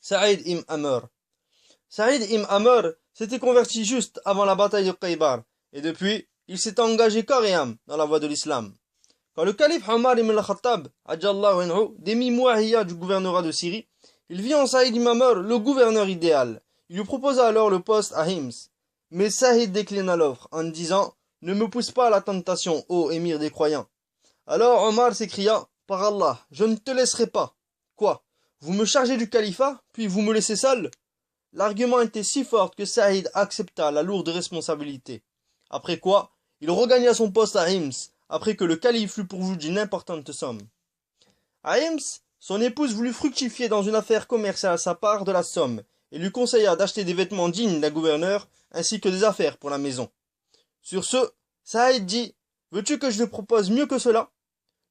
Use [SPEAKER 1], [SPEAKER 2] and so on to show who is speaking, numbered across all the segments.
[SPEAKER 1] Saïd ibn Amr. Saïd ibn Amr s'était converti juste avant la bataille de Khaybar, et depuis, il s'est engagé corps et âme dans la voie de l'islam. Quand le calife Omar ibn al-Khattab, ajallahu anhu, démit Muawiyah du gouvernorat de Syrie, il vit en Saïd ibn Amr le gouverneur idéal. Il lui proposa alors le poste à Hims. Mais Saïd déclina l'offre en disant « Ne me pousse pas à la tentation, ô émir des croyants ». Alors Omar s'écria « Par Allah, je ne te laisserai pas. » Quoi? Vous me chargez du califat, puis vous me laissez seul? L'argument était si fort que Saïd accepta la lourde responsabilité. Après quoi, il regagna son poste à Hims, après que le calife lui pourvu d'une importante somme. À Hims, son épouse voulut fructifier dans une affaire commerciale à sa part de la somme, et lui conseilla d'acheter des vêtements dignes d'un gouverneur, ainsi que des affaires pour la maison. Sur ce, Saïd dit « Veux-tu que je te propose mieux que cela?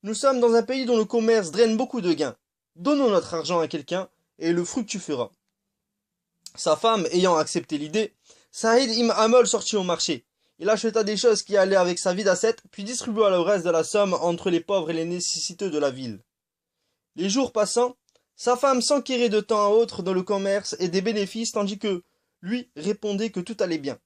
[SPEAKER 1] Nous sommes dans un pays dont le commerce draine beaucoup de gains. Donnons notre argent à quelqu'un, et le fructifiera. » Sa femme ayant accepté l'idée, Saïd ibn Amr sortit au marché. Il acheta des choses qui allaient avec sa vie d'ascète, puis distribua le reste de la somme entre les pauvres et les nécessiteux de la ville. Les jours passant, sa femme s'enquérait de temps à autre dans le commerce et des bénéfices, tandis que lui répondait que tout allait bien.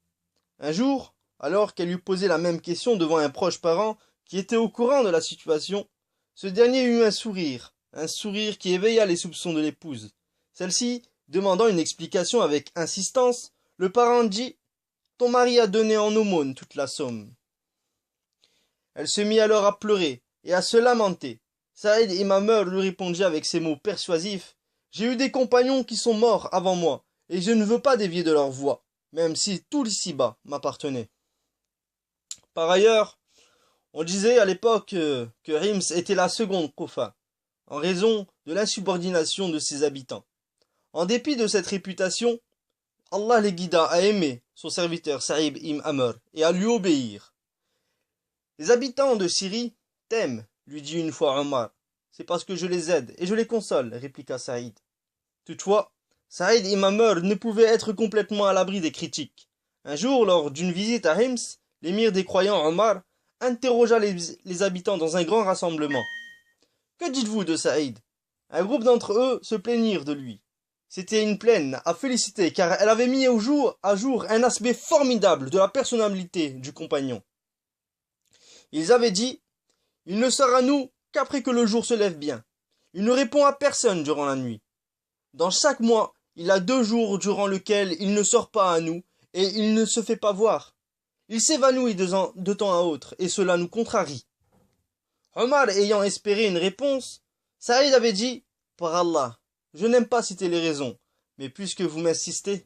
[SPEAKER 1] Un jour, alors qu'elle lui posait la même question devant un proche parent qui était au courant de la situation, ce dernier eut un sourire qui éveilla les soupçons de l'épouse. Celle-ci, demandant une explication avec insistance, le parent dit « Ton mari a donné en aumône toute la somme. » Elle se mit alors à pleurer et à se lamenter. Saïd ibn Amr lui répondit avec ces mots persuasifs « J'ai eu des compagnons qui sont morts avant moi, et je ne veux pas dévier de leur voie, même si tout l'ici-bas m'appartenait. » Par ailleurs, on disait à l'époque que Hims était la seconde Koufa, en raison de l'insubordination de ses habitants. En dépit de cette réputation, Allah les guida à aimer son serviteur Saïd ibn Amr et à lui obéir. Les habitants de Syrie t'aiment, lui dit une fois Omar. C'est parce que je les aide et je les console, répliqua Saïd. Toutefois, Saïd ibn Amr ne pouvait être complètement à l'abri des critiques. Un jour, lors d'une visite à Hims, l'émir des croyants Omar interrogea les habitants dans un grand rassemblement. Que dites-vous de Saïd? Un groupe d'entre eux se plaignirent de lui. C'était une plaine à féliciter car elle avait mis à jour un aspect formidable de la personnalité du compagnon. Ils avaient dit « Il ne sort à nous qu'après que le jour se lève bien. Il ne répond à personne durant la nuit. Dans chaque mois, il a 2 jours durant lesquels il ne sort pas à nous et il ne se fait pas voir. Il s'évanouit de temps à autre et cela nous contrarie. » Omar ayant espéré une réponse, Saïd avait dit « Par Allah, je n'aime pas citer les raisons, mais puisque vous m'insistez. »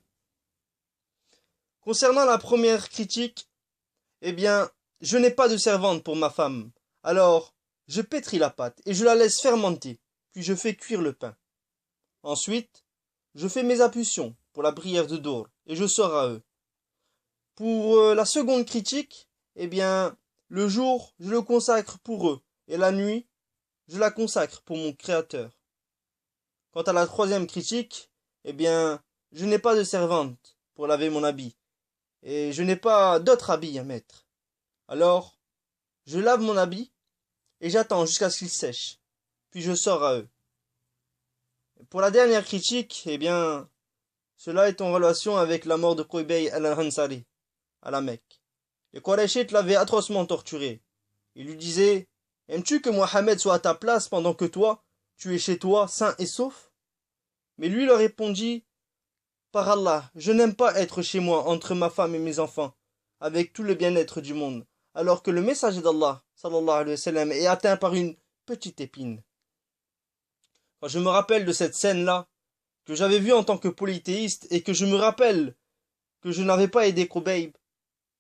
[SPEAKER 1] Concernant la première critique, eh bien, je n'ai pas de servante pour ma femme. Alors, je pétris la pâte et je la laisse fermenter, puis je fais cuire le pain. Ensuite, je fais mes ablutions pour la prière de Dohr et je sors à eux. Pour la seconde critique, eh bien, le jour, je le consacre pour eux et la nuit, je la consacre pour mon Créateur. Quant à la troisième critique, eh bien, je n'ai pas de servante pour laver mon habit et je n'ai pas d'autre habit à mettre. Alors, je lave mon habit et j'attends jusqu'à ce qu'il sèche, puis je sors à eux. Pour la dernière critique, eh bien, cela est en relation avec la mort de Qubayl al-Ansari à la Mecque. Les Qurayshites l'avaient atrocement torturé. Ils lui disaient « Aimes-tu que Mohammed soit à ta place pendant que toi, tu es chez toi, sain et sauf ?» Mais lui leur répondit « Par Allah, je n'aime pas être chez moi entre ma femme et mes enfants, avec tout le bien-être du monde, alors que le messager d'Allah, sallallahu alayhi wa sallam, est atteint par une petite épine. » Quand je me rappelle de cette scène-là, que j'avais vue en tant que polythéiste, et que je me rappelle que je n'avais pas aidé Qubayl,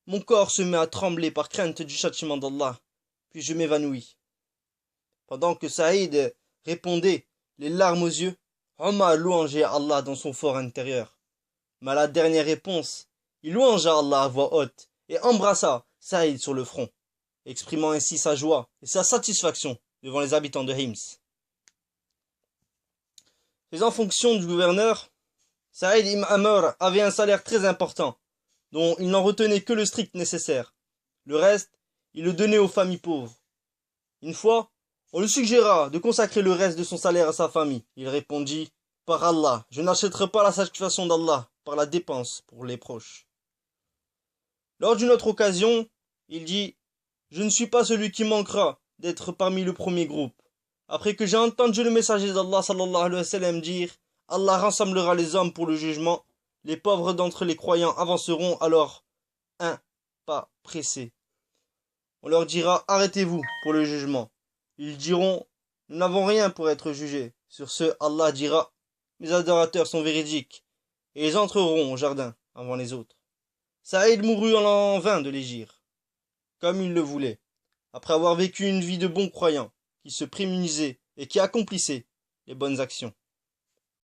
[SPEAKER 1] mon corps se met à trembler par crainte du châtiment d'Allah, puis je m'évanouis. Pendant que Saïd répondait, les larmes aux yeux, Omar louangeait Allah dans son fort intérieur. Mais à la dernière réponse, il louangea Allah à voix haute et embrassa Saïd sur le front, exprimant ainsi sa joie et sa satisfaction devant les habitants de Hims. Faisant fonction du gouverneur, Saïd ibn Amr avait un salaire très important, dont il n'en retenait que le strict nécessaire. Le reste, il le donnait aux familles pauvres. Une fois, on lui suggéra de consacrer le reste de son salaire à sa famille. Il répondit par Allah, je n'achèterai pas la satisfaction d'Allah par la dépense pour les proches. Lors d'une autre occasion, il dit, je ne suis pas celui qui manquera d'être parmi le premier groupe. Après que j'ai entendu le messager d'Allah sallallahu alayhi wa sallam dire, Allah rassemblera les hommes pour le jugement, les pauvres d'entre les croyants avanceront alors un pas pressé. On leur dira, arrêtez-vous pour le jugement. Ils diront, nous n'avons rien pour être jugés. Sur ce, Allah dira, mes adorateurs sont véridiques, et ils entreront au jardin avant les autres. Saïd mourut en l'an 20 de l'Hégire, comme il le voulait, après avoir vécu une vie de bon croyant, qui se prémunisait et qui accomplissait les bonnes actions.